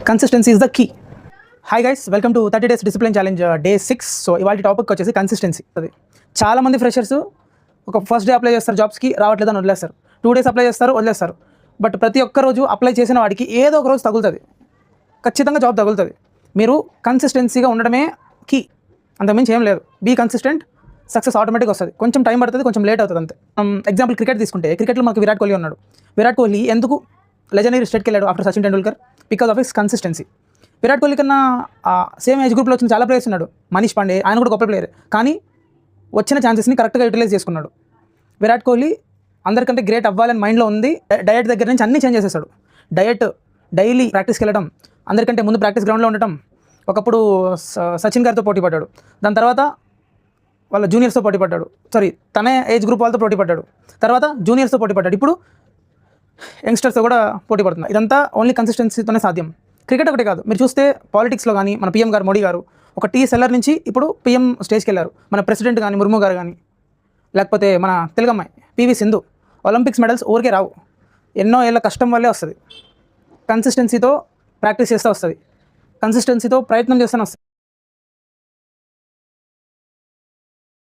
Consistency is the key. Hi guys, welcome to 30 days discipline challenge day 6. So ఇవాళ topic వచ్చేసి consistency. అది చాలామంది freshers ఒక first day apply చేస్తారు, జాబ్స్కి రావట్లేదని వదిలేస్తారు. 2 days అప్లై చేస్తారు, వదిలేస్తారు. బట్ ప్రతి ఒక్క రోజు అప్లై చేసిన వాడికి ఏదో ఒక రోజు తగులుతుంది, ఖచ్చితంగా జాబ్ తగులుతుంది. మీరు కన్సిస్టెన్సీగా ఉండడమే కీ, అంతకుమించి ఏం లేదు. బీ కన్సిస్టెంట్, సక్సెస్ ఆటోమేటిక్గా వస్తుంది. కొంచెం టైం పడుతుంది, కొంచెం లేట్ అవుతుంది అంతే. ఎగ్జాంపుల్ క్రికెట్ తీసుకుంటే, క్రికెట్లో మనకు విరాట్ కోహ్లీ ఉన్నాడు. విరాట్ కోహ్లీ ఎందుకు లెజెండరీ స్టేట్కి వెళ్ళాడు after Sachin Tendulkar? Because of his consistency. Virat Kohli కన్నా సేమ్ ఏజ్ గ్రూప్లో వచ్చిన చాలా ప్లేయర్స్ ఉన్నాడు. మనీష్ పాండే, ఆయన కూడా గొప్ప ప్లేయర్, కానీ వచ్చిన ఛాన్సెస్ని కరెక్ట్గా యూటిలైజ్ చేసుకున్నాడు. విరాట్ కోహ్లీ అందరికంటే గ్రేట్ అవ్వాలని మైండ్లో ఉంది. డయట్ దగ్గర నుంచి అన్నీ చేంజ్ చేసేసాడు. డయట్, డైలీ ప్రాక్టీస్కి వెళ్ళడం, అందరికంటే ముందు ప్రాక్టీస్ గ్రౌండ్లో ఉండటం. ఒకప్పుడు సచిన్ గారితో పోటీ పడ్డాడు, దాని తర్వాత వాళ్ళ జూనియర్స్తో పోటీ పడ్డాడు. తనే ఏజ్ గ్రూప్ వాళ్ళతో పోటీ పడ్డాడు, తర్వాత జూనియర్స్తో పోటీ పడ్డాడు, ఇప్పుడు యంగ్స్టర్స్తో కూడా పోటీ పడుతుంది. ఇదంతా ఓన్లీ కన్సిస్టెన్సీతోనే సాధ్యం. క్రికెట్ ఒకటే కాదు, మీరు చూస్తే పాలిటిక్స్లో కానీ మన పీఎం గారు మోడీ గారు ఒక టీ సెల్లర్ నుంచి ఇప్పుడు పీఎం స్టేజ్కి వెళ్ళారు. మన ప్రెసిడెంట్ కానీ ముర్ము గారు కానీ, లేకపోతే మన తెలుగమ్మాయి పివి సింధు, ఒలింపిక్స్ మెడల్స్ ఊరికే రావు, ఎన్నో ఏళ్ళ కష్టం వల్లే వస్తుంది. కన్సిస్టెన్సీతో ప్రాక్టీస్ చేస్తూ వస్తుంది, కన్సిస్టెన్సీతో ప్రయత్నం చేస్తూనే వస్తుంది.